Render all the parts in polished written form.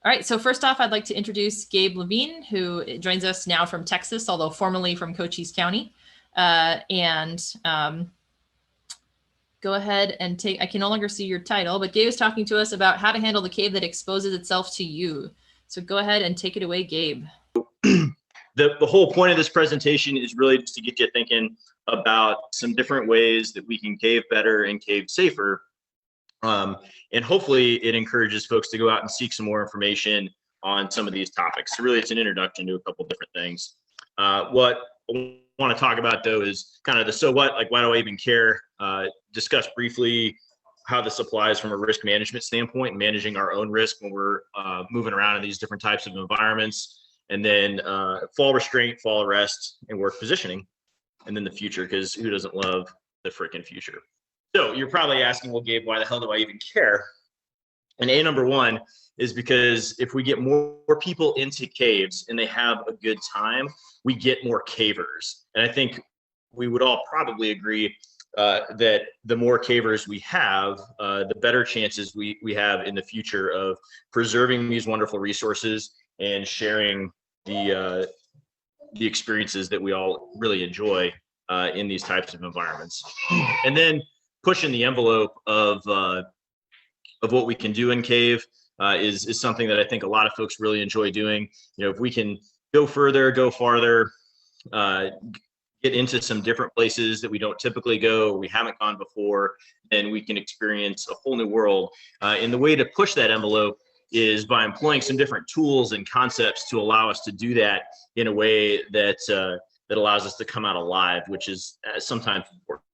All right, so first off, I'd like to introduce Gabe Lavine, who joins us now from Texas, although formerly from Cochise County. Go ahead and take, I can no longer see your title, but Gabe is talking to us about how to handle the cave that exposes itself to you. So go ahead and take it away, Gabe. The whole point of this presentation is really just to get you thinking about some different ways that we can cave better and cave safer. And hopefully it encourages folks to go out and seek some more information on some of these topics. So really it's an introduction to a couple different things. What I want to talk about though is kind of the so what, like why do I even care? Discuss briefly how this applies from a risk management standpoint, managing our own risk when we're moving around in these different types of environments. And then fall restraint, fall arrest, and work positioning. And then the future, because who doesn't love the freaking future? So you're probably asking, well, Gabe, why the hell do I even care? And number one is because if we get more people into caves and they have a good time, we get more cavers. And I think we would all probably agree that the more cavers we have, the better chances we have in the future of preserving these wonderful resources and sharing the experiences that we all really enjoy in these types of environments. And then pushing the envelope of what we can do in cave is something that I think a lot of folks really enjoy doing. You know, if we can go further, go farther, get into some different places that we don't typically go, or we haven't gone before, then we can experience a whole new world. And the way to push that envelope is by employing some different tools and concepts to allow us to do that in a way that that allows us to come out alive, which is sometimes important,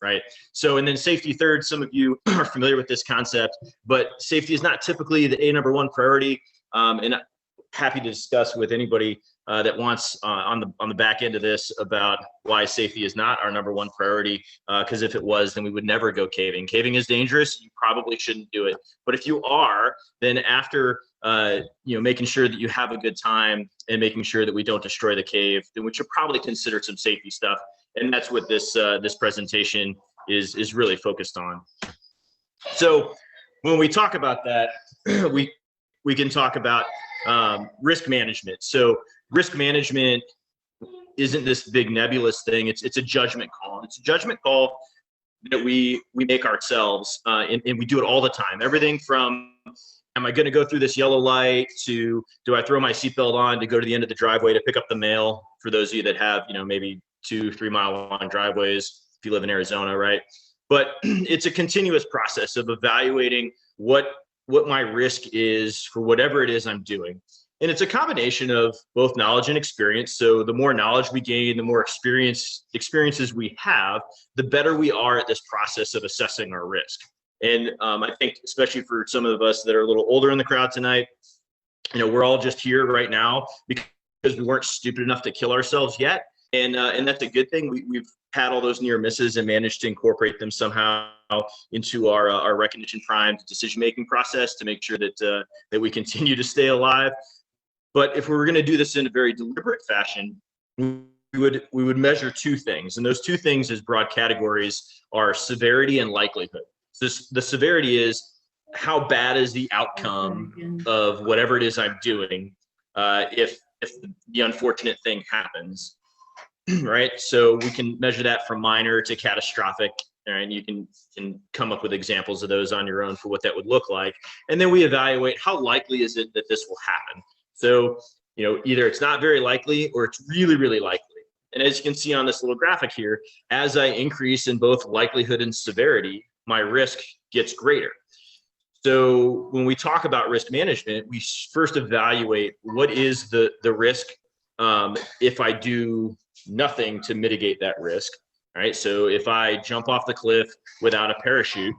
right? So, and then safety third, some of you are familiar with this concept, but safety is not typically the number one priority. And happy to discuss with anybody that wants on the back end of this about why safety is not our number one priority. Because if it was, then we would never go caving. Caving is dangerous. You probably shouldn't do it. But if you are, then after making sure that you have a good time and making sure that we don't destroy the cave, then we should probably consider some safety stuff. And that's what this presentation is really focused on. So when we talk about that, we can talk about risk management. So risk management isn't this big nebulous thing. It's a judgment call. It's a judgment call that we make ourselves, and we do it all the time. Everything from, am I going to go through this yellow light, to do I throw my seatbelt on to go to the end of the driveway to pick up the mail? For those of you that have, maybe 2-3 mile long driveways, if you live in Arizona, right? But it's a continuous process of evaluating what my risk is for whatever it is I'm doing. And it's a combination of both knowledge and experience. So the more knowledge we gain, the more experiences we have, the better we are at this process of assessing our risk. And I think especially for some of us that are a little older in the crowd tonight, we're all just here right now because we weren't stupid enough to kill ourselves yet. And that's a good thing. We've had all those near misses and managed to incorporate them somehow into our recognition primed decision-making process to make sure that we continue to stay alive. But if we were going to do this in a very deliberate fashion, we would measure two things. And those two things as broad categories are severity and likelihood. So the severity is how bad is the outcome of whatever it is I'm doing if the unfortunate thing happens. Right, so we can measure that from minor to catastrophic, and you can come up with examples of those on your own for what that would look like. And then we evaluate how likely is it that this will happen. So, either it's not very likely or it's really, really likely. And as you can see on this little graphic here, as I increase in both likelihood and severity, my risk gets greater. So when we talk about risk management, we first evaluate what is the risk if I do nothing to mitigate that risk, right? So if I jump off the cliff without a parachute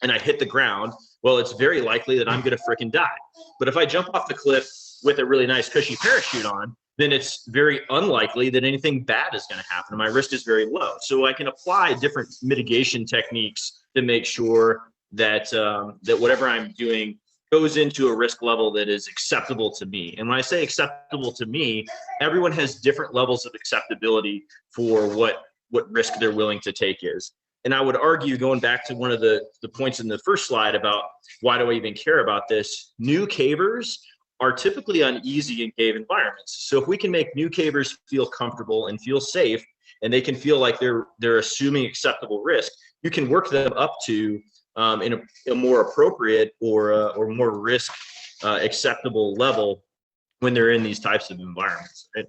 and I hit the ground, well, it's very likely that I'm going to freaking die. But if I jump off the cliff with a really nice cushy parachute on, then it's very unlikely that anything bad is going to happen. And my risk is very low. So I can apply different mitigation techniques to make sure that that whatever I'm doing goes into a risk level that is acceptable to me. And when I say acceptable to me, everyone has different levels of acceptability for what risk they're willing to take is. And I would argue, going back to one of the points in the first slide about why do I even care about this, new cavers are typically uneasy in cave environments. So if we can make new cavers feel comfortable and feel safe, and they can feel like they're assuming acceptable risk, you can work them up to in a more appropriate or more risk acceptable level when they're in these types of environments. Right?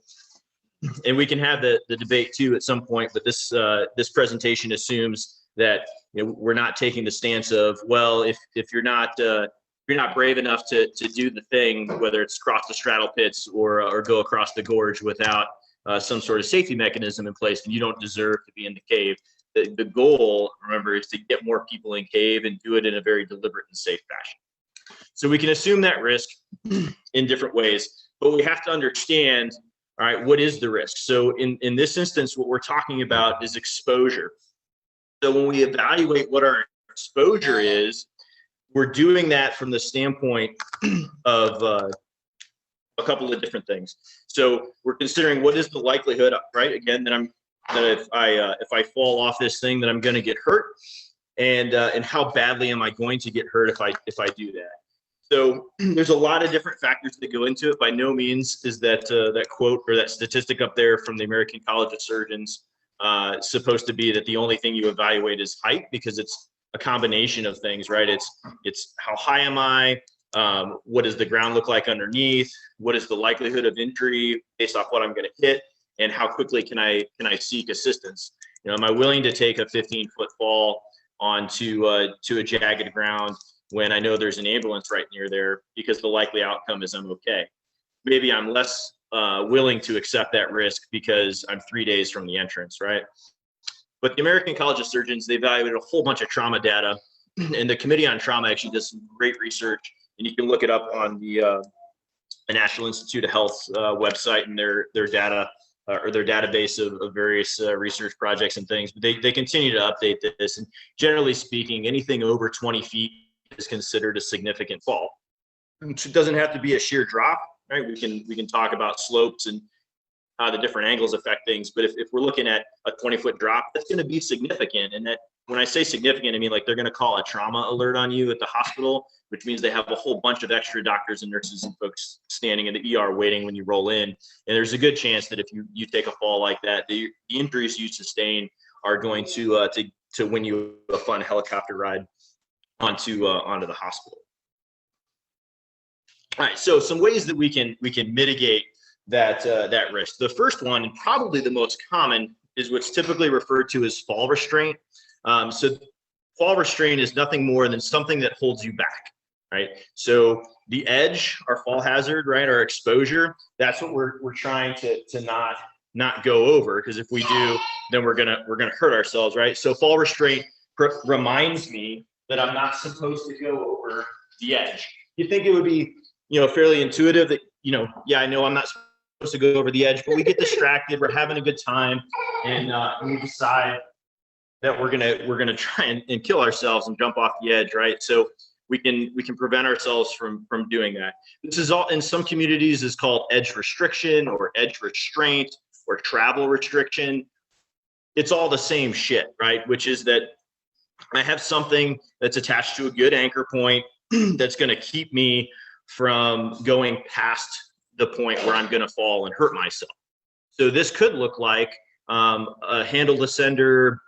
And we can have the debate too at some point, but this presentation assumes that we're not taking the stance of, well, if you're not brave enough to do the thing, whether it's cross the straddle pits or go across the gorge without some sort of safety mechanism in place, then you don't deserve to be in the cave. The goal, remember, is to get more people in cave and do it in a very deliberate and safe fashion. So we can assume that risk in different ways, but we have to understand, all right, what is the risk? So in this instance, what we're talking about is exposure. So when we evaluate what our exposure is, we're doing that from the standpoint of a couple of different things. So we're considering what is the likelihood, right? Again, that if I fall off this thing, that I'm going to get hurt, and how badly am I going to get hurt if I do that? So there's a lot of different factors that go into it. By no means is that quote or that statistic up there from the American College of Surgeons supposed to be that the only thing you evaluate is height, because it's a combination of things, right? It's how high am I? What does the ground look like underneath? What is the likelihood of injury based off what I'm going to hit? And how quickly can I seek assistance? Am I willing to take a 15-foot fall onto to a jagged ground when I know there's an ambulance right near there, because the likely outcome is I'm okay? Maybe I'm less willing to accept that risk because I'm 3 days from the entrance, right? But the American College of Surgeons, they evaluated a whole bunch of trauma data, and the Committee on Trauma actually does some great research, and you can look it up on the National Institute of Health's website and their data or their database of various research projects and things. But they continue to update this, and generally speaking, anything over 20 feet is considered a significant fall. It doesn't have to be a sheer drop, right? We can talk about slopes and how the different angles affect things. But if we're looking at a 20-foot drop, that's going to be significant. And that, when I say significant, I mean like they're going to call a trauma alert on you at the hospital, which means they have a whole bunch of extra doctors and nurses and folks standing in the ER waiting when you roll in. And there's a good chance that if you take a fall like that, the injuries you sustain are going to win you a fun helicopter ride onto the hospital. All right, so some ways that we can mitigate that risk. The first one, and probably the most common, is what's typically referred to as fall restraint. So fall restraint is nothing more than something that holds you back, right? So the edge, our fall hazard, right, our exposure, that's what we're trying to not go over, because if we do, then we're gonna hurt ourselves, right? So fall restraint reminds me that I'm not supposed to go over the edge. You think it would be, fairly intuitive that, yeah, I know I'm not supposed to go over the edge, but we get distracted, we're having a good time, and we decide that we're gonna try and kill ourselves and jump off the edge, right? So we can prevent ourselves from doing that. This is all, in some communities, is called edge restriction or edge restraint or travel restriction. It's all the same shit, right? Which is that I have something that's attached to a good anchor point that's going to keep me from going past the point where I'm going to fall and hurt myself. So this could look like a handle descender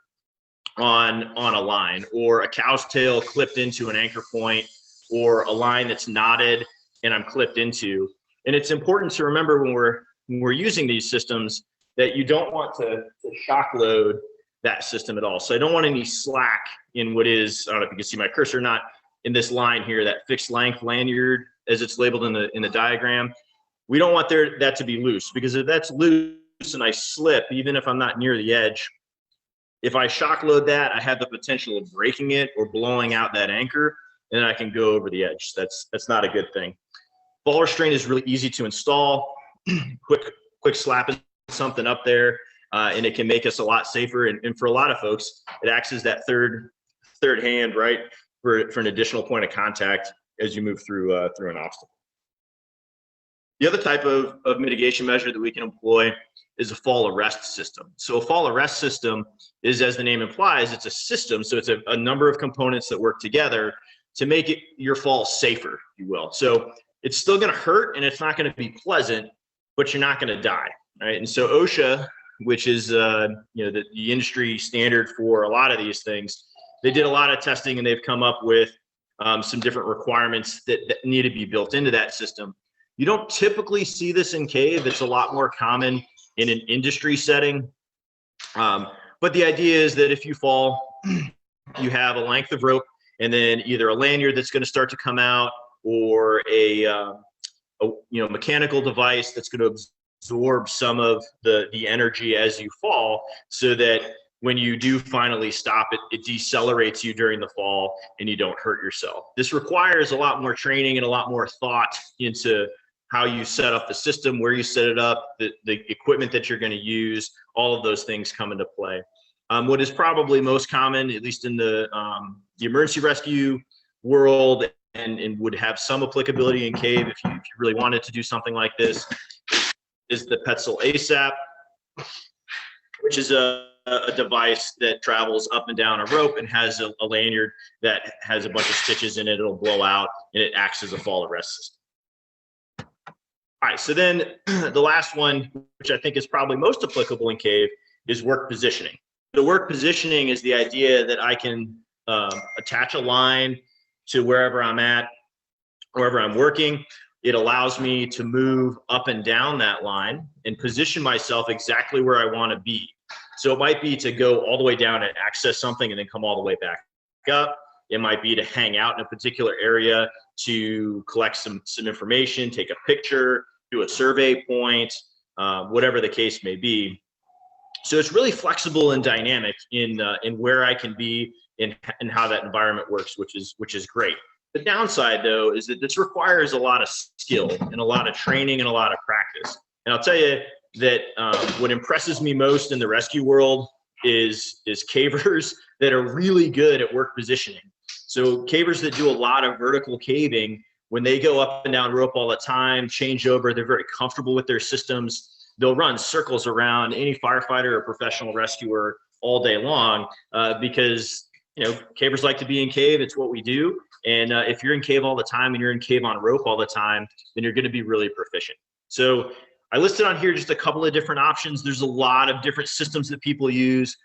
on a line, or a cow's tail clipped into an anchor point, or a line that's knotted and I'm clipped into. And it's important to remember when we're using these systems that you don't want to shock load that system at all. So I don't want any slack in what is, I don't know if you can see my cursor or not, in this line here, that fixed length lanyard as it's labeled in the diagram. We don't want that to be loose, because if that's loose and I slip, even if I'm not near the edge, if I shock load that, I have the potential of breaking it or blowing out that anchor, and then I can go over the edge. That's not a good thing. Fall restraint is really easy to install. Quick slapping something up there, and it can make us a lot safer. And for a lot of folks, it acts as that third hand, right, for an additional point of contact as you move through an obstacle. The other type of mitigation measure that we can employ is a fall arrest system. So a fall arrest system is, as the name implies, it's a system. So it's a number of components that work together to make your fall safer, if you will. So it's still going to hurt and it's not going to be pleasant, but you're not going to die, right? And so OSHA, which is the industry standard for a lot of these things, they did a lot of testing and they've come up with some different requirements that need to be built into that system. You don't typically see this in cave. It's a lot more common in an industry setting. But the idea is that if you fall, you have a length of rope and then either a lanyard that's going to start to come out or a mechanical device that's going to absorb some of the energy as you fall, so that when you do finally stop, it decelerates you during the fall and you don't hurt yourself. This requires a lot more training and a lot more thought into how you set up the system, where you set it up, the equipment that you're going to use. All of those things come into play. What is probably most common, at least in the emergency rescue world, and would have some applicability in cave if you really wanted to do something like this, is the Petzl ASAP, which is a device that travels up and down a rope and has a lanyard that has a bunch of stitches in it. It'll blow out and it acts as a fall arrest system. All right, so then the last one, which I think is probably most applicable in cave, is work positioning. The work positioning is the idea that I can attach a line to wherever I'm at, wherever I'm working. It allows me to move up and down that line and position myself exactly where I want to be. So it might be to go all the way down and access something and then come all the way back up. It might be to hang out in a particular area to collect some information, take a picture, do a survey point, whatever the case may be. So it's really flexible and dynamic in where I can be and how that environment works, which is great. The downside, though, is that this requires a lot of skill and a lot of training and a lot of practice. And I'll tell you that what impresses me most in the rescue world is cavers that are really good at work positioning. So cavers that do a lot of vertical caving, when they go up and down rope all the time, change over, they're very comfortable with their systems. They'll run circles around any firefighter or professional rescuer all day long because cavers like to be in cave. It's what we do. And if you're in cave all the time and you're in cave on rope all the time, then you're going to be really proficient. So I listed on here just a couple of different options. There's a lot of different systems that people use.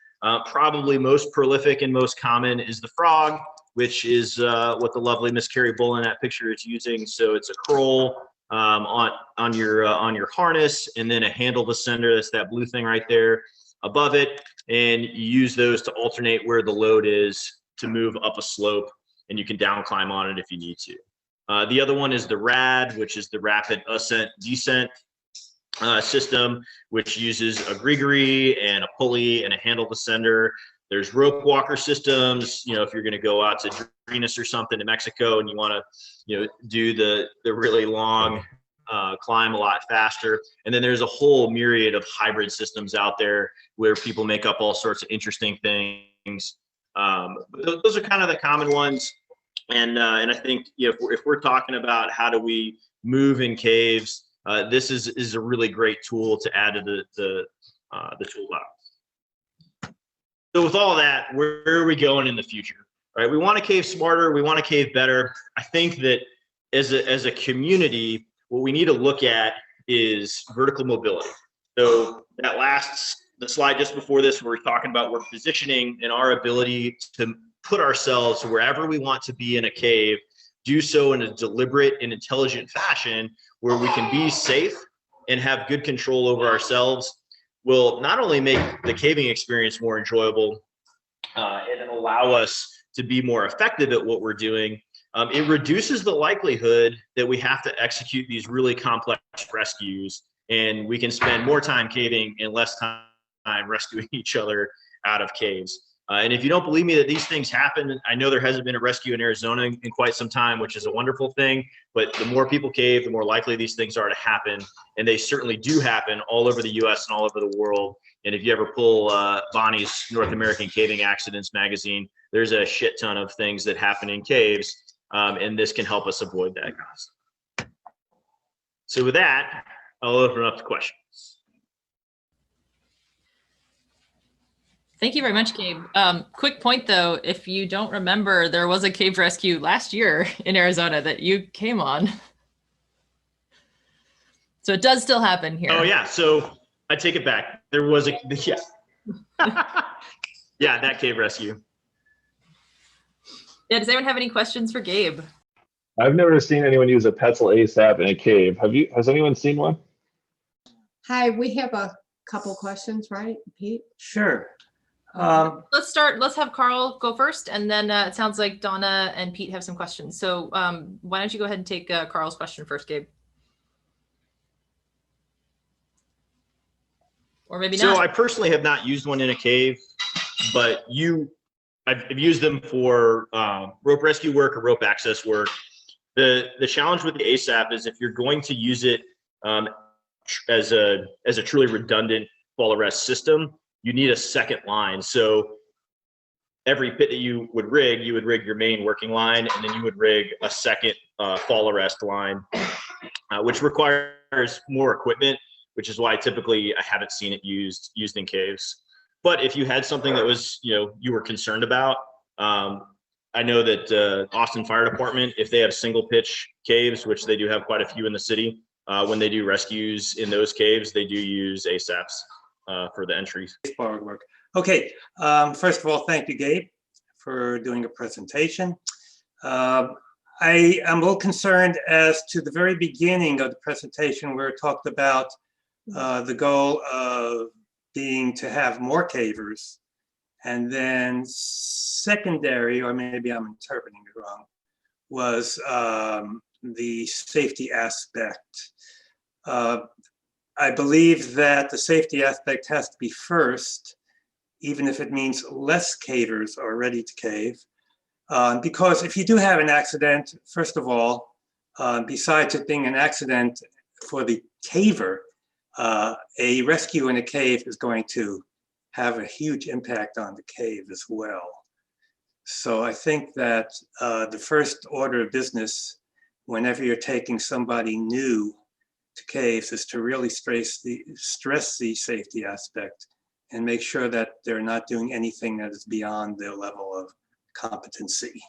Probably most prolific and most common is the frog, which is what the lovely Miss Carrie Bull in that picture is using. So it's a curl on your harness, and then a handle descender. That's that blue thing right there above it. And you use those to alternate where the load is to move up a slope, and you can down climb on it if you need to. The other one is the RAD, which is the rapid ascent descent system, which uses a griggery and a pulley and a handle descender. There's rope walker systems. If you're going to go out to Drenas or something in Mexico and you want to, do the really long climb a lot faster. And then there's a whole myriad of hybrid systems out there where people make up all sorts of interesting things. But those are kind of the common ones. And I think if we're talking about how do we move in caves, this is a really great tool to add to the toolbox. So with all that, where are we going in the future? Right? We want to cave smarter. We want to cave better. I think that as a community, what we need to look at is vertical mobility. So the slide just before this, where we're talking about work positioning and our ability to put ourselves wherever we want to be in a cave, do so in a deliberate and intelligent fashion where we can be safe and have good control over ourselves, will not only make the caving experience more enjoyable and allow us to be more effective at what we're doing. It reduces the likelihood that we have to execute these really complex rescues, and we can spend more time caving and less time rescuing each other out of caves. And if you don't believe me that these things happen, I know there hasn't been a rescue in Arizona in quite some time, which is a wonderful thing. But the more people cave, the more likely these things are to happen. And they certainly do happen all over the US and all over the world. And if you ever pull Bonnie's North American Caving Accidents magazine, there's a shit ton of things that happen in caves. And this can help us avoid that kind of stuff. So with that, I'll open it up to questions. Thank you very much, Gabe. Quick point though, if you don't remember, there was a cave rescue last year in Arizona that you came on. So it does still happen here. Oh yeah, so I take it back. There was a, yeah. Yeah, that cave rescue. Yeah, does anyone have any questions for Gabe? I've never seen anyone use a Petzl ASAP in a cave. Has anyone seen one? Hi, we have a couple questions, right, Pete? Sure. Let's have Carl go first, and then it sounds like Donna and Pete have some questions. So why don't you go ahead and take Carl's question first, Gabe? Or maybe not. So I personally have not used one in a cave, but I've used them for rope rescue work or rope access work. The challenge with the ASAP is if you're going to use it as a truly redundant fall arrest system, you need a second line. So every pit that you would rig your main working line, and then you would rig a second fall arrest line, which requires more equipment, which is why typically I haven't seen it used in caves. But if you had something that was, you were concerned about, I know that Austin Fire Department, if they have single pitch caves, which they do have quite a few in the city, when they do rescues in those caves, they do use ASAPs for the entries. Work. Okay, first of all, thank you, Gabe, for doing a presentation. I am a little concerned as to the very beginning of the presentation where it talked about the goal of being to have more cavers, and then secondary, or maybe I'm interpreting it wrong, was the safety aspect. I believe that the safety aspect has to be first, even if it means less cavers are ready to cave. Because if you do have an accident, first of all, besides it being an accident for the caver, a rescue in a cave is going to have a huge impact on the cave as well. So I think that the first order of business, whenever you're taking somebody new to caves, is to really stress the safety aspect and make sure that they're not doing anything that is beyond their level of competency.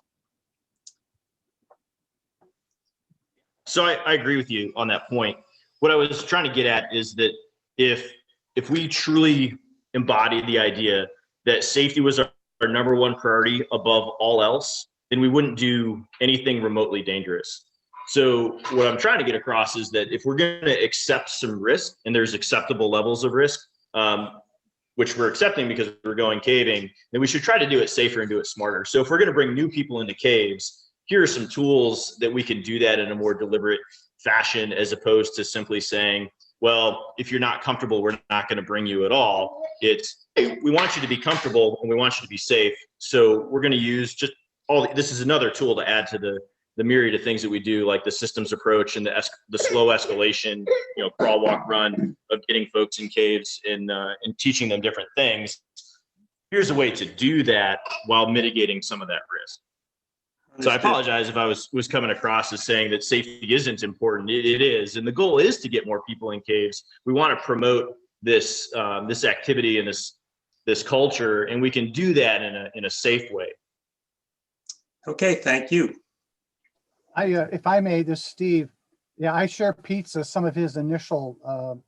So I agree with you on that point. What I was trying to get at is that if we truly embodied the idea that safety was our number one priority above all else, then we wouldn't do anything remotely dangerous. So what I'm trying to get across is that if we're going to accept some risk, and there's acceptable levels of risk, which we're accepting because we're going caving, then we should try to do it safer and do it smarter. So if we're going to bring new people into caves, here are some tools that we can do that in a more deliberate fashion, as opposed to simply saying, well, if you're not comfortable, we're not going to bring you at all. It's, hey, we want you to be comfortable and we want you to be safe. So we're going to use just this is another tool to add to the myriad of things that we do, like the systems approach and the slow escalation, crawl, walk, run of getting folks in caves and teaching them different things. Here's a way to do that while mitigating some of that risk. So I apologize if I was coming across as saying that safety isn't important. It is, and the goal is to get more people in caves. We want to promote this this activity and this culture, and we can do that in a safe way. Okay, thank you. If I may, this is Steve. Yeah, I share Pete's some of his initial,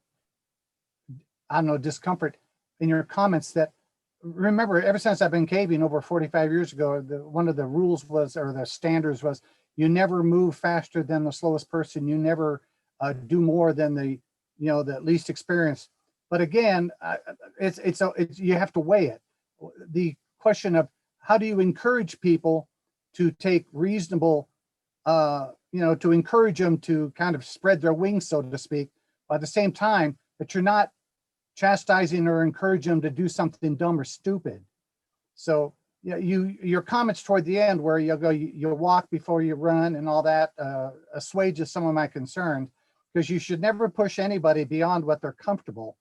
I don't know, discomfort in your comments. That remember, ever since I've been caving over 45 years ago, one of the rules was, or the standards was, you never move faster than the slowest person. You never do more than the least experienced. But again, it's you have to weigh it. The question of how do you encourage people to take reasonable, to encourage them to kind of spread their wings, so to speak, but at the same time, that you're not chastising or encouraging them to do something dumb or stupid. So your comments toward the end where you'll walk before you run and all that assuages some of my concerns, because you should never push anybody beyond what they're comfortable,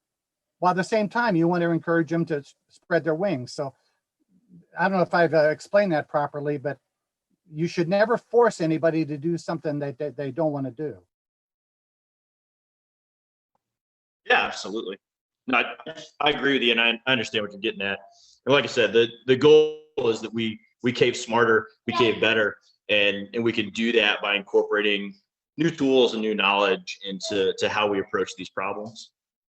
while at the same time you want to encourage them to spread their wings. So I don't know if I've explained that properly, but you should never force anybody to do something that they don't want to do. Yeah, absolutely. No, I agree with you, and I understand what you're getting at. And like I said, the goal is that we cave smarter, we cave better, and we can do that by incorporating new tools and new knowledge into how we approach these problems.